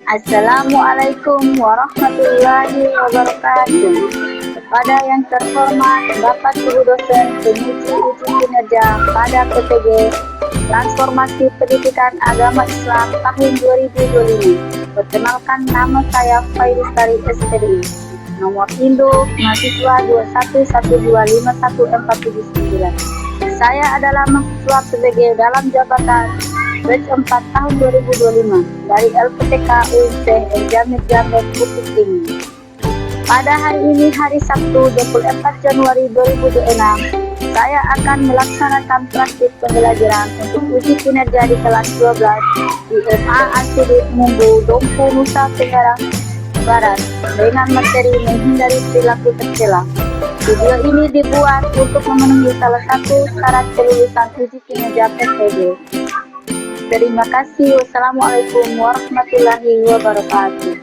Assalamualaikum warahmatullahi wabarakatuh. Kepada yang terhormat Bapak Guru Dosen Penguji Uji Kinerja pada PTG Transformasi Pendidikan Agama Islam tahun 2025. Perkenalkan, nama saya Fairistari SPDI. Nomor induk mahasiswa 21125149. Saya adalah mahasiswa PTG dalam jabatan batch 4 tahun 2025 dari LPTK UIC Jamet Bukit Tinggi. Pada hari ini, hari Sabtu 24 Januari 2026, saya akan melaksanakan praktik pembelajaran untuk uji kinerja di kelas 12 di MA ACD Mumbu, Dompu, Nusa Tenggara Barat dengan materi menghindari perilaku tercela. Video ini dibuat untuk memenuhi salah satu syarat kelulusan uji kinerja PTG. Terima kasih. Wassalamualaikum warahmatullahi wabarakatuh.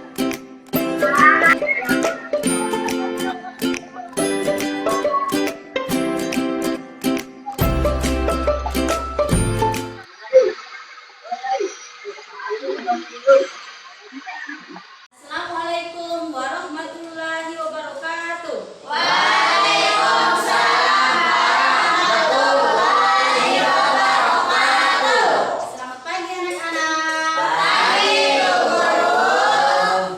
Assalamualaikum warahmatullahi wabarakatuh. Waalaikumsalam warahmatullahi wabarakatuh. Selamat pagi anak-anak. Pagi, Guru.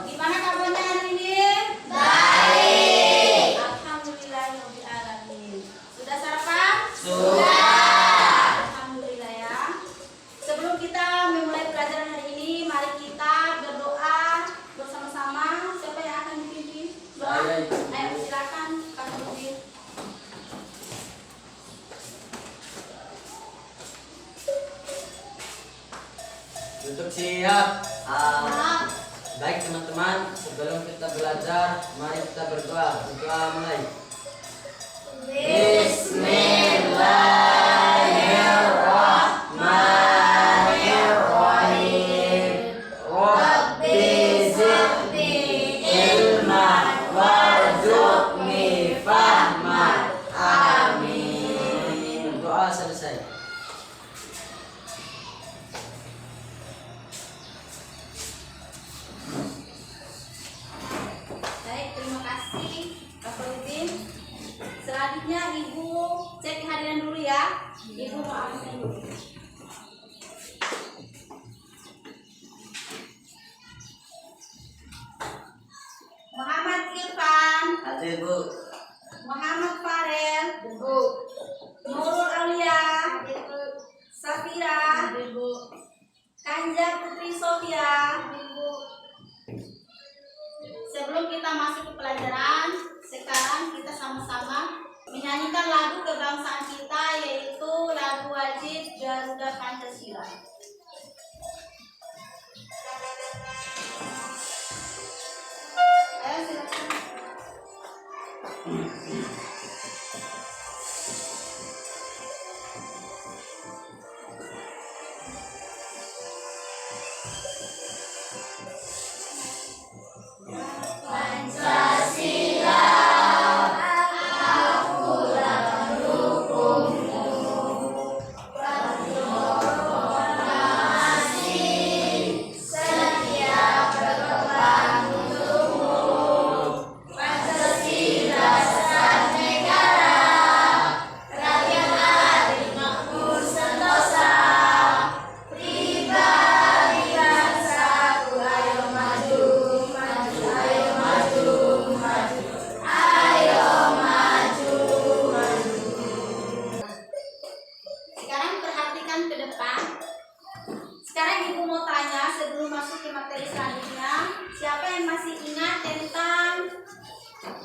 Gimana kabarnya hari ini? Baik. Alhamdulillahirabbil alamin. Sudah sarapan? Sudah. Alhamdulillah ya. Sebelum kita memulai pelajaran hari ini, mari kita berdoa bersama-sama. Siapa yang akan dipimpin? Doa? Ayo silakan Kak Nurdin. Tutup siap. Baik teman-teman, sebelum kita belajar, mari kita berdoa. Berdoa mulai. Bismillahirrahmanirrahim. Rabbi zidni ilman warzuqni fahman. Amin. Doa selesai. Baik, terima kasih Kak Nurdin. Selanjutnya Ibu cek kehadiran dulu ya. Ibu mau absen dulu. Muhammad Irfan, Hadir Bu. Muhammad Farel, Nurul Aulia, Safira, Kanjar Putri Sofia. Sebelum kita masuk ke pelajaran, sekarang kita sama-sama menyanyikan lagu kebangsaan kita, yaitu lagu wajib Garuda Pancasila. Ayo silakan. Sekarang perhatikan ke depan. Sekarang Ibu mau tanya sebelum masuk ke materi selanjutnya, siapa yang masih ingat tentang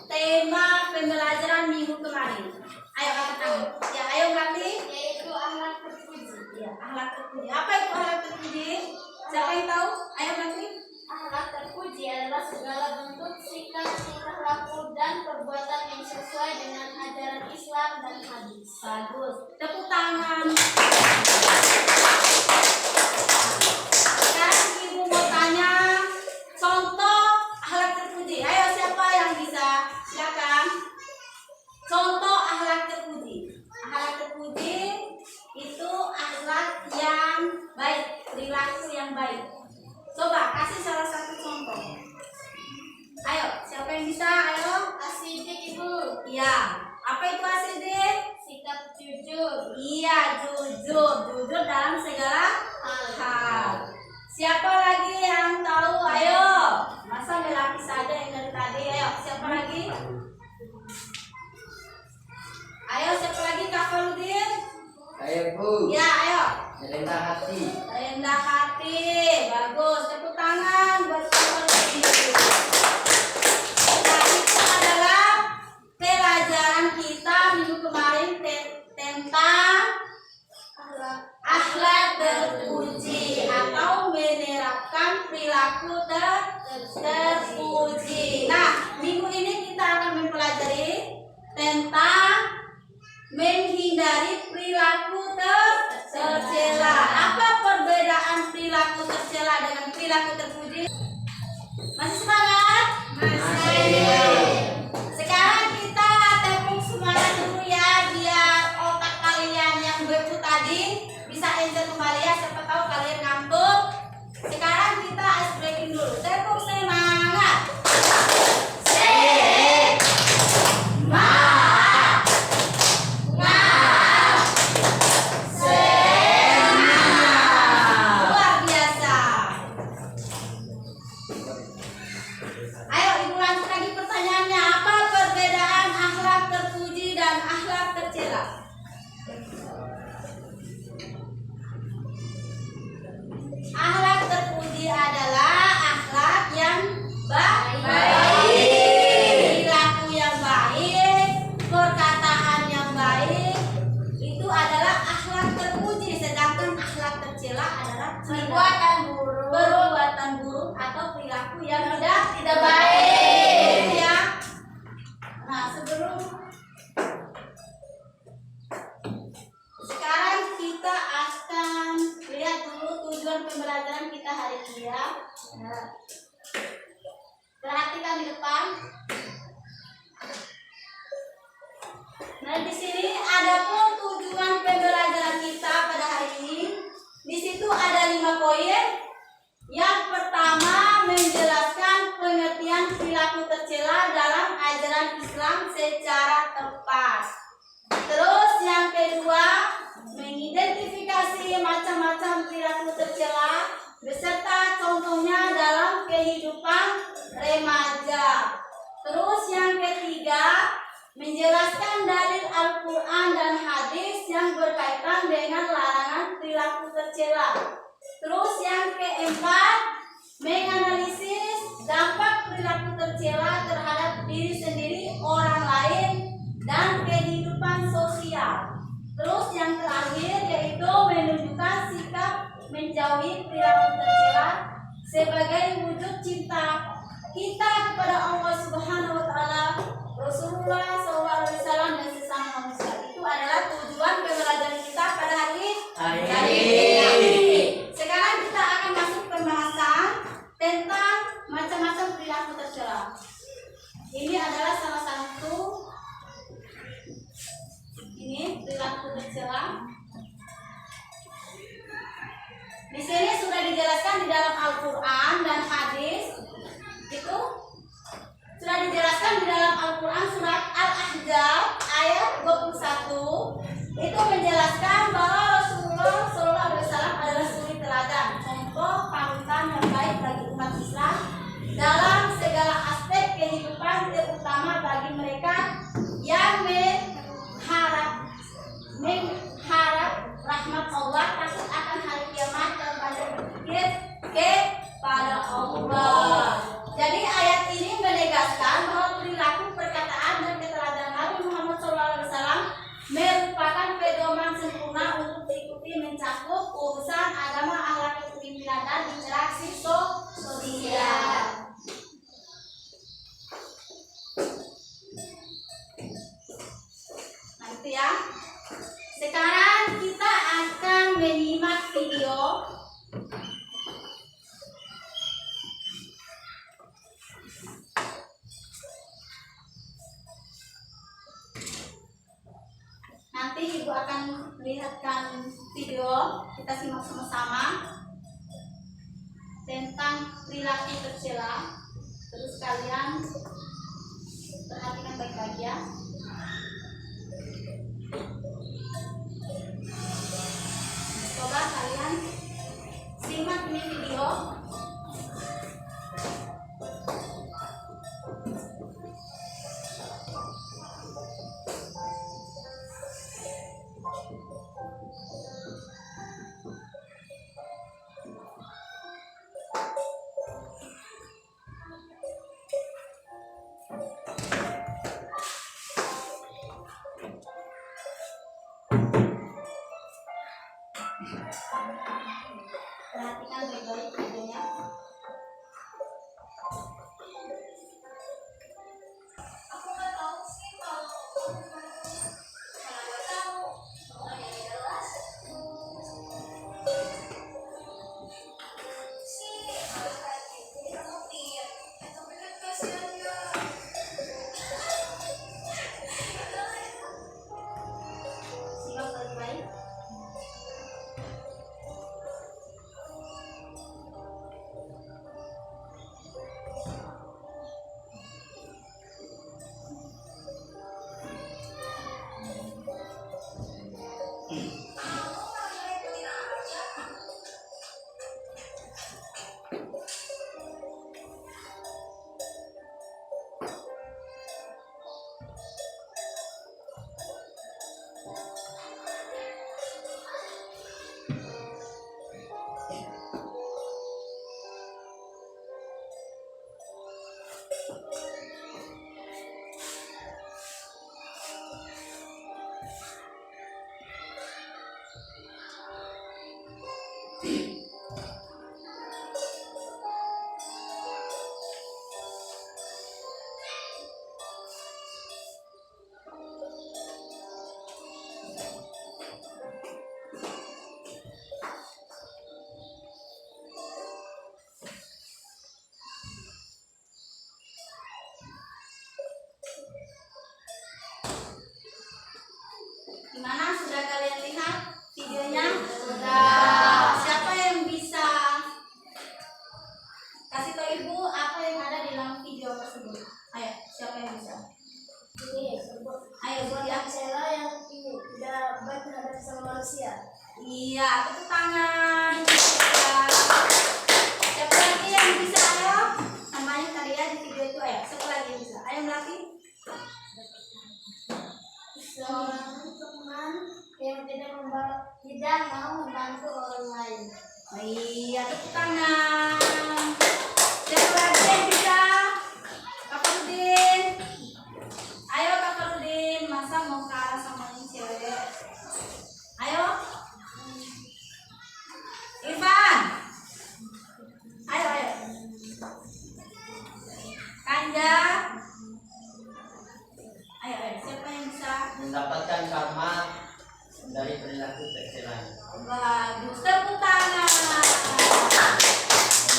tema pembelajaran minggu kemarin? Ayo angkat tangan. Ya, ayo berarti yaitu akhlak terpuji. Ya, akhlak terpuji. Apa itu akhlak terpuji? Siapa yang tahu? Ayo berarti. Akhlak terpuji adalah segala bentuk sikap, tingkah laku, dan perbuatan yang sesuai dengan ajaran Islam dan hadis. Bagus. Tepuk tangan. Sekarang Ibu mau tanya contoh akhlak terpuji. Ayo siapa yang bisa? Silakan. Contoh akhlak terpuji. Akhlak terpuji itu akhlak yang baik, perilaku yang baik. Coba kasih salah satu contoh. Ayo, siapa yang bisa? Ayo. Asidik Ibu. Iya. Apa itu asidik? Sikap jujur. Iya, jujur. Jujur dalam segala hal. Siapa lagi yang tahu? Ayo. Masa lelaki saja yang dari tadi? Ayo, siapa lagi? Ayo, siapa lagi? Kak Faludin? Ayo Bu. Ya, ayo. Rendah hati. Rendah hati. Bagus. Tepuk tangan buat Kak Faludin. Nah, itu adalah pelajaran kita minggu kemarin tentang akhlak terpuji atau menerapkan perilaku terpuji. Nah, minggu ini kita akan mempelajari tentang menghindari perilaku tercela. Apa perbedaan perilaku tercela dengan perilaku terpuji? Masih semangat? Sekarang kita tepung semangat dulu ya, biar otak kalian yang beku tadi bisa enjoy kembali ya. Siapa tahu kalian ngantuk. Sekarang kita ice breaking dulu. Tepung semangat. Luar biasa. Ayo ibu lanjut lagi pertanyaannya. Apa perbedaan akhlak terpuji dan akhlak tercela? Akhlak terpuji adalah akhlak yang baik, perilaku yang baik, perkataan yang baik. Itu adalah akhlak terpuji. Sedangkan akhlak tercela adalah perbuatan buruk atau perilaku yang tidak baik. Ya. Nah, sekarang kita akan lihat dulu tujuan pembelajaran kita hari ini ya. Perhatikan di depan. Nah, di sini ada pun tujuan pembelajaran kita pada hari ini. Di situ ada 5 poin. Yang pertama, menjelaskan pengertian perilaku tercela dalam ajaran Islam secara tepat. Terus yang kedua, mengidentifikasi macam-macam perilaku tercela beserta contohnya dalam kehidupan remaja. Terus yang ketiga, menjelaskan dalil Al-Quran dan hadis yang berkaitan dengan larangan perilaku tercela. Terus yang keempat, menganalisis dampak perilaku tercela terhadap diri sendiri, orang lain, dan kehidupan sosial. Terus yang terakhir yaitu menunjukkan sikap menjauhi perilaku tercela sebagai wujud cinta kita kepada Allah Subhanahu wa taala, Rasulullah SAW dan sesama manusia. Itu adalah tujuan pembelajaran kita pada hari ini. Sekarang kita akan masuk pembahasan tentang macam-macam perilaku tercela. Ini adalah salah satu perilaku tercela. Di sini sudah dijelaskan di dalam Al-Quran dan hadis. Itu sudah dijelaskan di dalam Al-Quran surat Al-Ahzab ayat 21. Itu menjelaskan bahwa Rasulullah SAW adalah suri teladan, contoh panutan yang baik bagi umat Islam dalam segala aspek kehidupan, terutama bagi mereka yang mengharap rahmat Allah, takut akan hari kiamat, dan pada berpikir kepada Allah. Jadi ayat ini menegaskan bahwa perilaku, perkataan, dan keteladanan Nabi Muhammad SAW merupakan pedoman sempurna untuk diikuti, mencakup urusan agama, akhlak, kepemimpinan, dan interaksi sosial. Nah itu ya. Sekarang kita akan menyimak video. Nanti ibu akan melihatkan video, kita simak sama-sama. tentang perilaku tercela. Terus kalian perhatikan baik-baik ya. Coba kalian simak ini video. Perhatikan baik-baik videonya. Aku nggak tahu sih kalau nggak tahu. Oh, yang jelas. Sih, kayak gitu. Kamu pikir, tapi kan kasihan ya. Simak baik-baik. Gimana? Sudah kalian lihat videonya? Sudah. Siapa yang bisa kasih tahu ibu apa yang ada di dalam video tersebut? Ayo, siapa yang bisa? Ini Ayo buat ya. tercela yang tidak baik terhadap sesama manusia. Iya, tepuk tangan. Ya. Siapa lagi yang bisa? Ayo. Namanya tadi ya di video itu. Ayo, siapa lagi yang bisa? Ayo melatih. Seorang teman yang tidak mau membantu orang lain. Oh, iya, tepuk tangan. Siapa lagi yang bisa? Kak Farudin. Ayo Kak Farudin, masa mau kalah sama ini cewek? Ayo. Irfan. Ayo, ayo. Kanja. Ayo, ayo. Siapa yang bisa? Mendapatkan karma dari perilaku tercela. Bagus, tepuk tangan.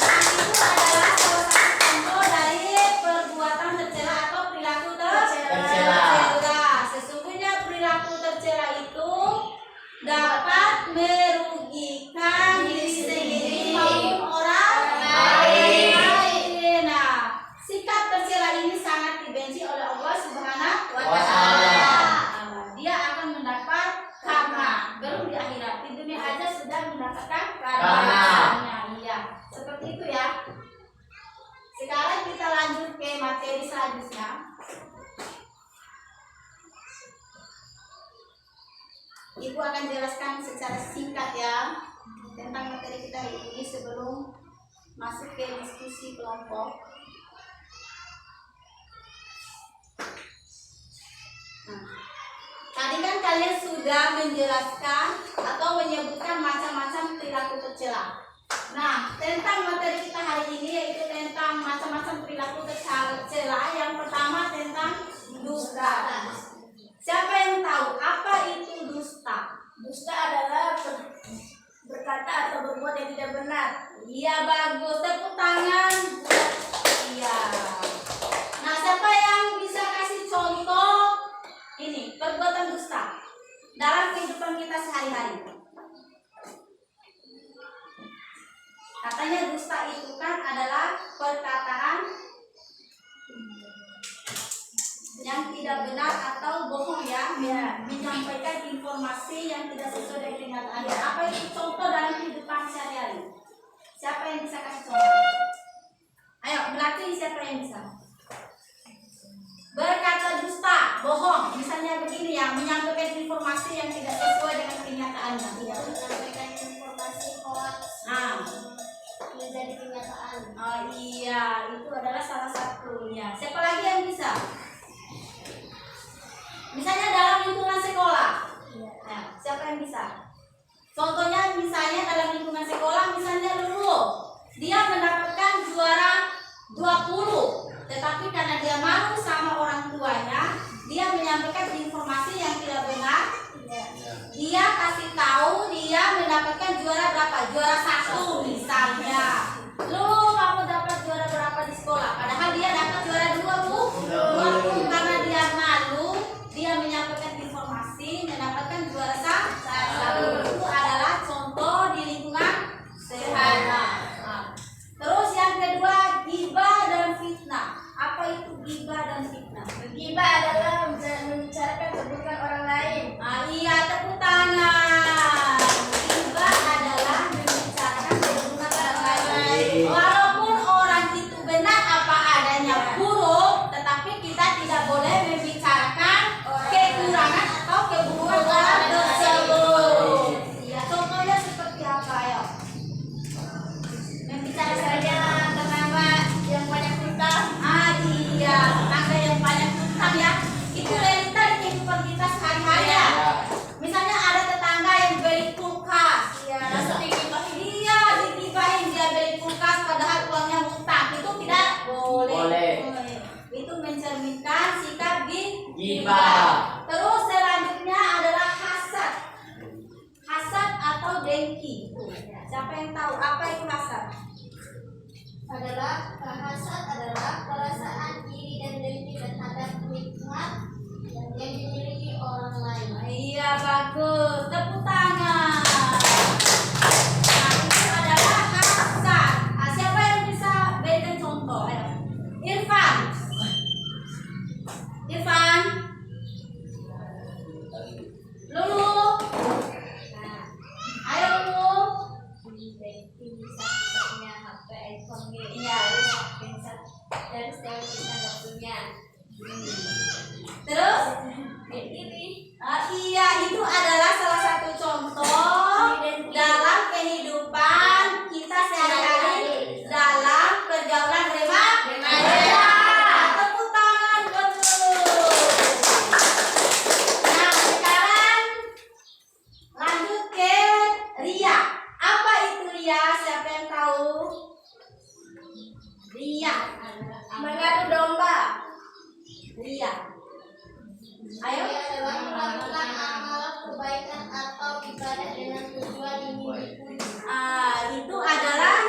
Nah, itu adalah salah satu contoh dari perbuatan tercela atau perilaku Tercela. Sesungguhnya perilaku tercela itu dapat merugikan diri sendiri maupun orang lain. Nah, sikap tercela ini sangat dibenci oleh Allah Subhanahu wa Ta'ala. Dia akan mendapat karma, belum di akhirat, di dunia aja sudah mendapatkan karma. Iya, seperti itu ya. Sekarang kita lanjut ke materi selanjutnya. Ibu akan jelaskan secara singkat ya tentang materi kita hari ini sebelum masuk ke diskusi kelompok. Nah, tadi kan kalian sudah menjelaskan atau menyebutkan macam-macam perilaku tercela. Nah, tentang materi kita hari ini yaitu tentang macam-macam perilaku tercela. Yang pertama tentang dusta. Siapa yang tahu apa itu dusta? Dusta adalah berkata atau berbuat yang tidak benar. Iya, bagus. Tepuk tangan. Iya. Nah, siapa yang bisa kasih contoh ini perbuatan dusta dalam kehidupan kita sehari-hari? Katanya dusta itu kan adalah perkataan yang tidak benar atau bohong ya, menyampaikan informasi yang tidak sesuai dengan kenyataan. Apa itu contoh dalam kehidupan sehari-hari? Siapa yang bisa kasih contoh? Ayo, berarti siapa yang bisa? Berkata dusta, bohong. Misalnya begini ya, menyampaikan informasi yang tidak sesuai dengan kenyataannya. Menyampaikan informasi hoax menjadi kenyataan. Oh iya, itu adalah salah satunya. Siapa lagi yang bisa? Misalnya dalam lingkungan sekolah. Nah, siapa yang bisa? Contohnya misalnya dalam lingkungan sekolah, misalnya Lulu, dia mendapatkan juara 20, tetapi karena dia malu sama orang tuanya, dia menyampaikan informasi yang tidak benar. Dia kasih tahu dia mendapatkan juara berapa? Juara 1 misalnya. Lu kamu dapat juara berapa di sekolah? Padahal dia dapat juara 20. Karena dia malu, dia menyampaikan informasi mendapatkan juara 1. Itu adalah contoh di lingkungan sehari-hari. Terus yang kedua, ghibah dan fitnah. Apa itu ghibah dan fitnah? Ghibah adalah membicarakan keburukan orang lain. Iya, tepuk tangan. Ghibah adalah membicarakan keburukan orang lain. Walaupun orang itu benar apa adanya buruk, tetapi kita tidak boleh membicarakan kekurangan atau keburukan orang tersebut. Ya, contohnya seperti apa ya? Membicarakan Misalnya tetangga yang banyak hutang. Iya, tetangga yang banyak hutang ya. Itu realita di kehidupan kita sehari-hari ya. Misalnya ada tetangga yang beli kulkas. Langsung digibahin. Iya, digibahin dia beli kulkas padahal uangnya hutang. Itu tidak boleh. Itu mencerminkan sikap Ghibah. Terus selanjutnya adalah hasad. Hasad atau dengki. Siapa yang tahu apa itu hasad? Hasad adalah perasaan iri dan dengki terhadap nikmat yang dimiliki orang lain. Iya, bagus. Tepuk tangan. Nah, itu adalah hasad. Siapa yang bisa berikan contoh? Ayo. Irfan. Lulu. Ayo Lulu. Bisa punya HP iPhone gitu. Iya. Dan setiap kita nggak punya. Terus? Ini Iya, itu adalah salah satu contoh dalam kehidupan kita sehari-hari dalam pergaulan remaja. Tepuk tangan betul. Nah, sekarang lanjut ke ria. Apa itu ria? Siapa yang tahu? Ria. mengadu domba. Ria. Ayo. Dia adalah melakukan amal kebaikan atau ibadah dengan tujuan ingin dipuji. Itu adalah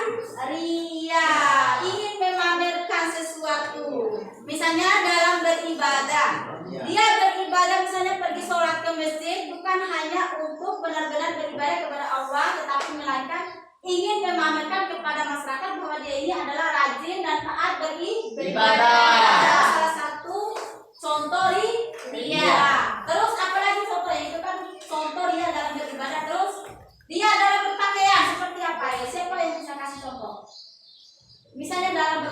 ria, ingin memamerkan sesuatu. Misalnya dalam beribadah, dia beribadah misalnya pergi sholat ke masjid bukan hanya untuk benar-benar beribadah kepada Allah, tetapi melainkan ingin memamerkan kepada masyarakat bahwa dia ini adalah rajin dan taat beribadah. Salah satu contoh ria. Terus apa lagi contohnya? Itu kan contoh ria dalam beribadah. Terus dia dalam berpakaian seperti apa ya? Siapa yang bisa kasih contoh? Misalnya dalam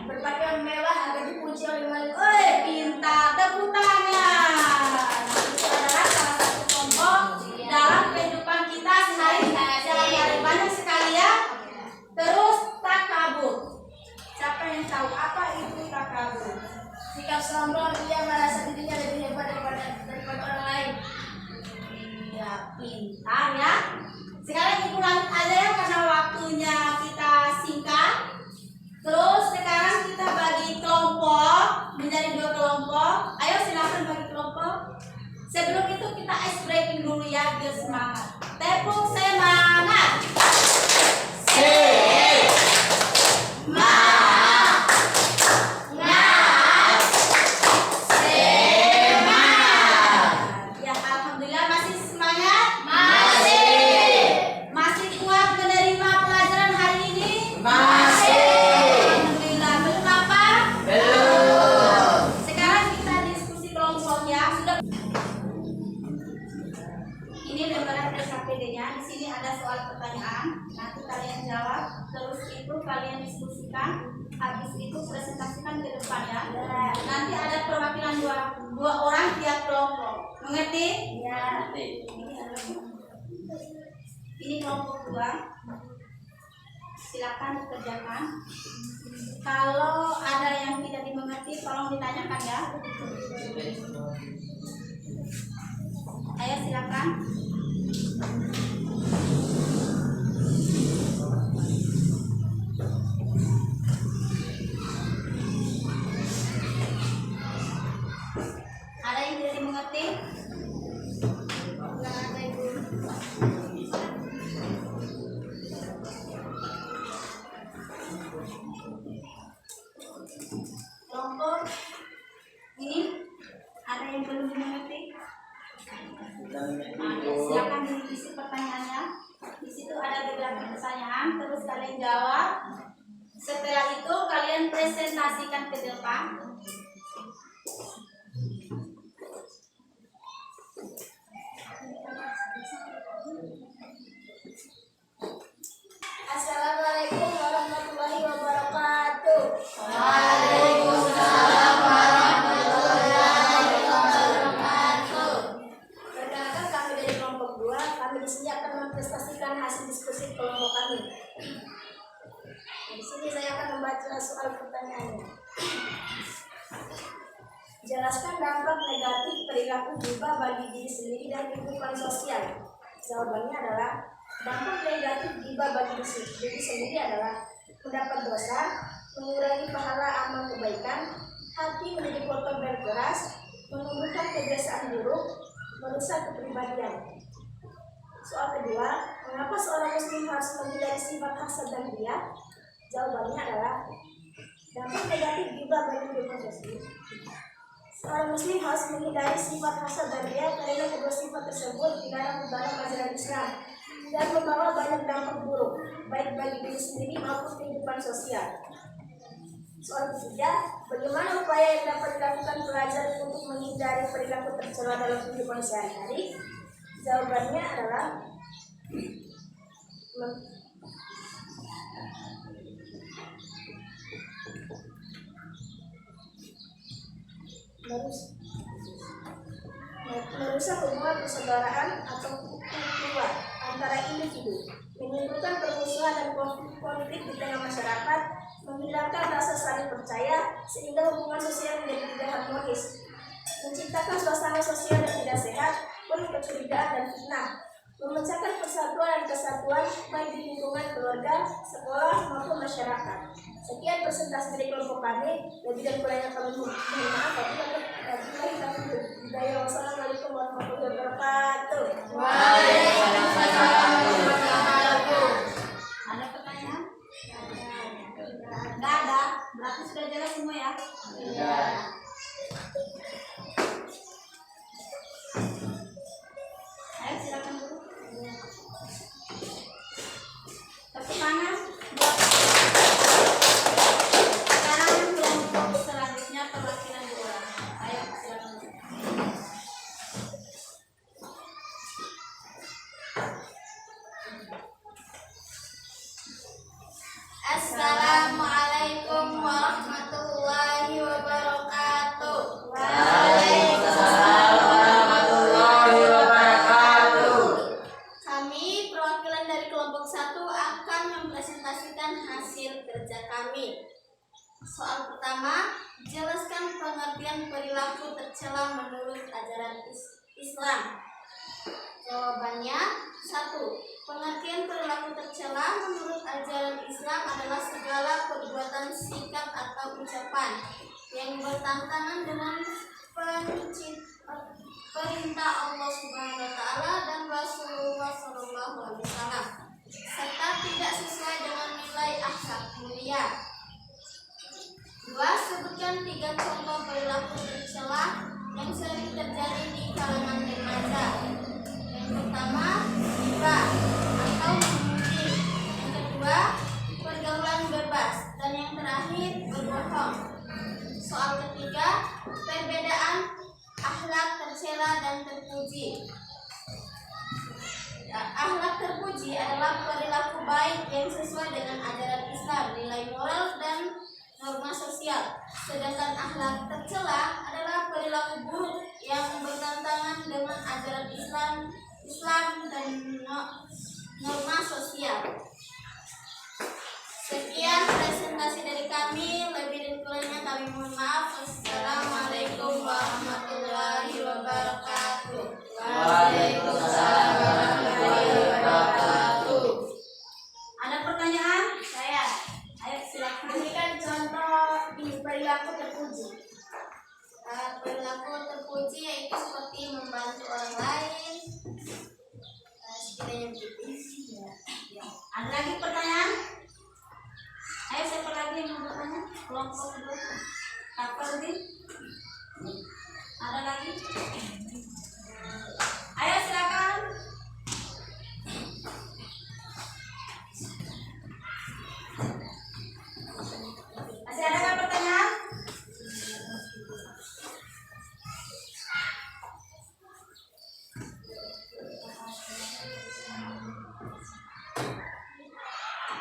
berpakaian mewah agar dipuji oleh manusia. Oi, pintar, tepuk tangan. Itu adalah salah satu contoh dalam kehidupan kita sehari-hari. Banyak sekali ya. Terus takabur. Siapa yang tahu apa itu takabur? Sikap sombong, dia merasa dirinya lebih hebat daripada di sini ada soal pertanyaan, nanti kalian jawab, terus itu kalian diskusikan, habis itu presentasikan ke depan ya. Nanti ada perwakilan dua orang tiap kelompok, mengerti? Ya. Ini kelompok 2, silakan dikerjakan. Kalau ada yang tidak dimengerti, tolong ditanyakan ya. Ayo silakan. Ada yang tidak dimengerti? Enggak ada, Ibu. Kelompok ini ada yang belum dimengerti? Silakan diisi pertanyaannya. Di situ ada beberapa pertanyaan, terus kalian jawab. Setelah itu kalian presentasikan ke depan. Assalamualaikum warahmatullahi wabarakatuh. Perkenalkan, kami dari kelompok 2. Kami di sini akan mempresentasikan hasil diskusi kelompok kami. Di sini saya akan membaca soal pertanyaannya. Jelaskan dampak negatif perilaku gibah bagi diri sendiri dan lingkungan sosial. Jawabannya adalah dampak negatif gibah bagi diri sendiri adalah mendapat dosa, mengurangi pahala amal kebaikan, hati menjadi kotor dan keras, menumbuhkan kebiasaan buruk, merusak kepribadian. Soal kedua, mengapa seorang muslim harus menghindari sifat hasad dan riya? Jawabannya adalah dampak negatif gibah bagi lingkungan sosial. Seorang muslim harus menghindari sifat hasad dan riya karena kedua sifat tersebut dilarang dalam ajaran Islam dan membawa banyak dampak buruk, baik bagi diri sendiri maupun kehidupan sosial. Soal ketiga, bagaimana upaya yang dapat dilakukan pelajar untuk menghindari perilaku tercela dalam kehidupan sehari-hari? Jawabannya adalah merusak hubungan persaudaraan atau ukhuwah antara individu, menimbulkan permusuhan dan konflik di tengah masyarakat, menghilangkan rasa saling percaya sehingga hubungan sosial menjadi tidak harmonis, menciptakan suasana sosial yang tidak sehat, penuh kecurigaan dan fitnah, memecahkan persatuan dan kesatuan baik di lingkungan keluarga, sekolah maupun masyarakat. Sekian presentasi dari kelompok kami. Lebih dan kurangnya kami mohon maaf. Wassalamualaikum warahmatullahi wabarakatuh. Ada pertanyaan? Nggak ada. Berarti sudah jelas semua ya? Iya. Ayo silakan dulu. Tepuk tangan. Sekarang kelompok selanjutnya perwakilan 2 orang. Ayo silakan dulu. Assalamualaikum warahmatullahi wabarakatuh. Kami perwakilan dari kelompok 1 akan mempresentasikan hasil kerja kami. Soal pertama, jelaskan pengertian perilaku tercela menurut ajaran Islam. Jawabannya 1. Pengertian perilaku tercela menurut ajaran Islam adalah segala perbuatan, sikap atau ucapan yang bertentangan dengan perintah Allah Subhanahu wa taala dan Rasulullah sallallahu alaihi wasallam serta tidak sesuai dengan nilai akhlak mulia. 2. Sebutkan 3 contoh perilaku tercela yang sering terjadi di kalangan remaja. Yang pertama, ghibah atau memuji. Yang kedua, pergaulan bebas. Dan yang terakhir, berbohong. Soal ketiga, perbedaan akhlak tercela dan terpuji. Akhlak terpuji gizi adalah perilaku baik yang sesuai dengan ajaran Islam, nilai moral dan norma sosial. Sedangkan akhlak tercela adalah perilaku buruk yang bertentangan dengan ajaran Islam dan norma sosial. Sekian presentasi dari kami, lebih dan kurangnya kami mohon maaf. Assalamualaikum warahmatullahi wabarakatuh. Waalaikumsalam warahmatullahi wabarakatuh. Ada pertanyaan? Saya. Ayo silakan. Berikan contoh di perilaku terpuji. Perilaku terpuji yaitu seperti membantu orang lain. Sekiranya begitu. Ya. Ada lagi pertanyaan? Ayo siapa lagi yang mau bertanya? Kelompok dulu. Kakak lebih? Ada lagi? Ayo silakan. Masih ada nggak pertanyaan?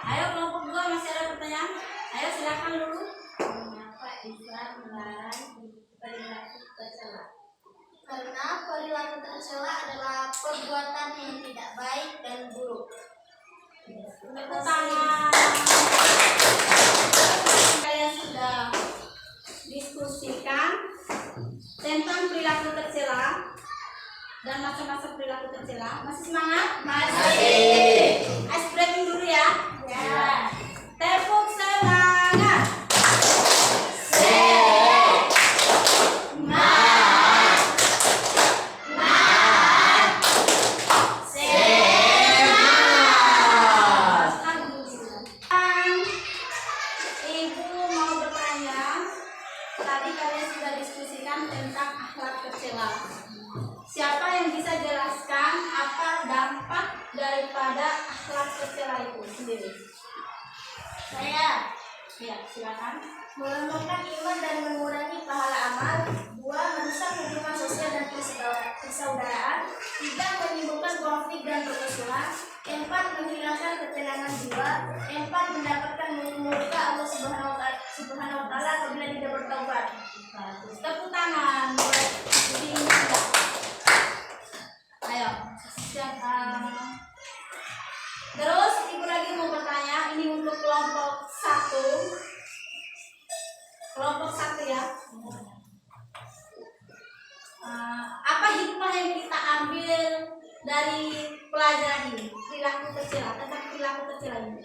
Ayo kelompok 2 masih ada pertanyaan? Ayo silakan dulu. Mengapa Islam melarang perilaku tercela? Karena perilaku tercela adalah perbuatan yang tidak baik dan buruk. Tepuk tangan. Kalian sudah diskusikan tentang perilaku tercela dan macam-macam perilaku tercela. Masih semangat? Masih. Ice breaking dulu ya. Ya. Tepuk semangat. Ibu mau bertanya, tadi kalian sudah diskusikan tentang akhlak tercela. Siapa yang bisa jelaskan apa dampak daripada akhlak tercela itu sendiri? Saya. Ya, silakan. Melemahkan iman dan mengurangi pahala amal. 2. Merusak hubungan sosial dan persaudaraan. 3. Menimbulkan konflik dan permusuhan. 4. Menghilangkan ketenangan jiwa. 4. Mendapatkan murka Allah Subhanahu wa Ta'ala apabila tidak bertaubat. Bagus. Tepuk tangan buat Ibu Indah. Ayo, siapa? Terus ibu lagi mau bertanya, ini untuk kelompok 1. Kelompok 1 ya. Apa hikmah yang kita ambil dari pelajaran ini, perilaku tercela, tentang perilaku tercela ini?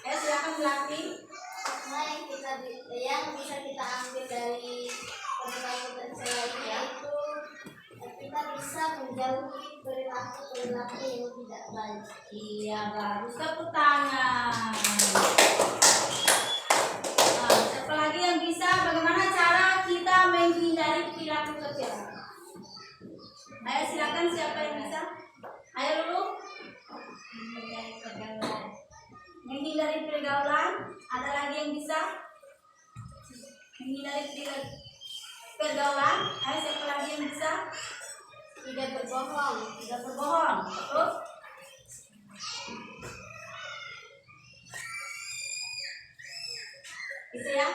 Ayo silakan dilatih. Hikmah yang bisa kita ambil dari perilaku tercela ini yaitu kita bisa menjauhi perilaku yang tidak baik. Iya, bagus. Tepuk tangan. Siapa lagi yang bisa? Bagaimana cara kita menghindari perilaku tercela? Ayo silakan, siapa yang bisa? Ayo dulu. Menghindari pergaulan. Ada lagi yang bisa? Menghindari pergaulan. Ayo siapa lagi yang bisa? Tidak berbohong. Tidak berbohong. Terus? Gitu ya.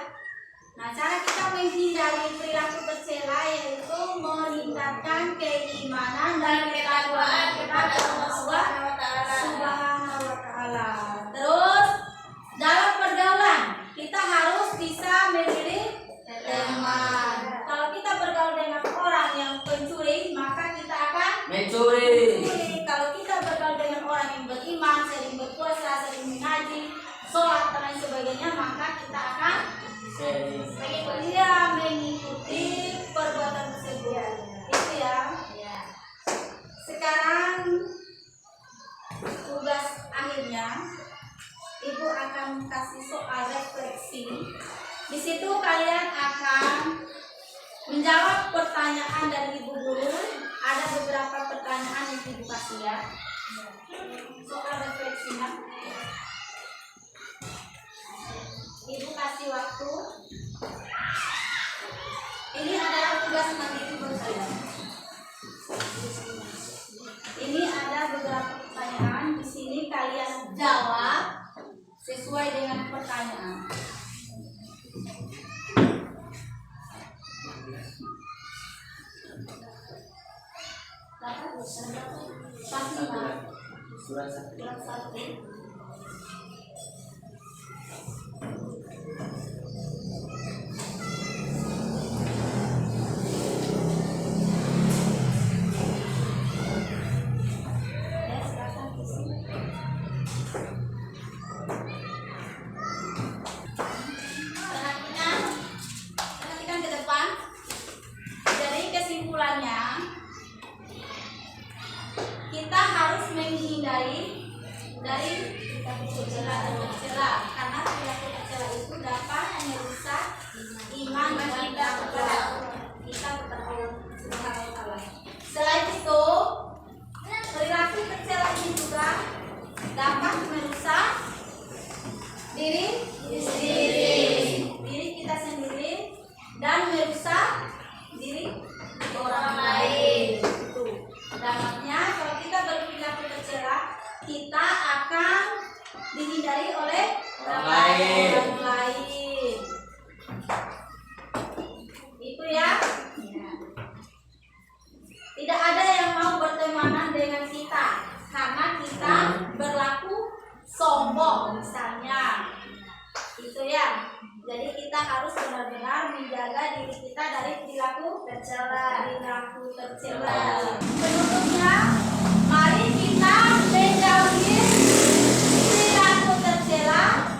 Nah, cara kita menghindari perilaku tercela yaitu meningkatkan keimanan dan ketakwaan kepada Allah Subhanahu wa Ta'ala. Terus dalam pergaulan kita harus bisa memilih teman. Kalau kita bergaul dengan orang yang pencuri, maka kita akan Mencuri. Kalau kita bergaul dengan orang yang beriman, sering berpuasa, sering mengaji, sholat dan lain sebagainya, maka kita akan mengikuti perbuatan tersebut. Itu ya. Sekarang tugas akhirnya Ibu akan kasih soal refleksi. Di situ kalian akan menjawab pertanyaan dari Ibu Guru. Ada beberapa pertanyaan yang Ibu kasih ya. Soal refleksinya. Ibu kasih waktu. Ini adalah tugas mandiri buat kalian. Ini sesuai dengan pertanyaan. Surat 1. Perhatikan ke depan. Dari kesimpulannya, kita harus menghindari dari tercela dan tercela, karena perilaku tercela itu dapat merusak iman kita kepada Allah Subhanahu wa Ta'ala. Selain itu, perilaku tercela ini juga dapat merusak diri kita sendiri dan merusak diri orang lain. Itu dampaknya kalau kita berperilaku tercela, kita akan dihindari oleh orang lain. Itu ya. Tidak ada yang mau bertemanan dengan kita karena kita berlaku sombong misalnya. Itu ya. Jadi kita harus benar-benar menjaga diri kita dari perilaku tercela. Penutupnya, mari kita menjauhi perilaku tercela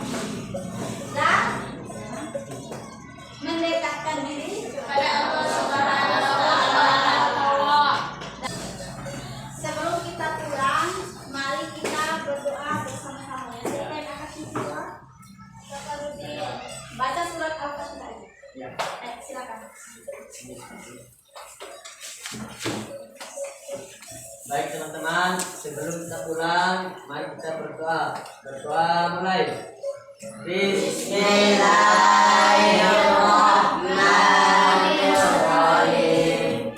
dan mendekatkan diri kepada Allah Subhanahu wa Ta'ala. Sebelum kita pulang, mari kita berdoa bersama-sama. Siapa yang akan berdoa? Bapak Rudi, baca surat Al-Fatihah. Silakan. Baik teman-teman, sebelum kita pulang, mari kita berdoa. Berdoa mulai. Bismillahirrahmanirrahim.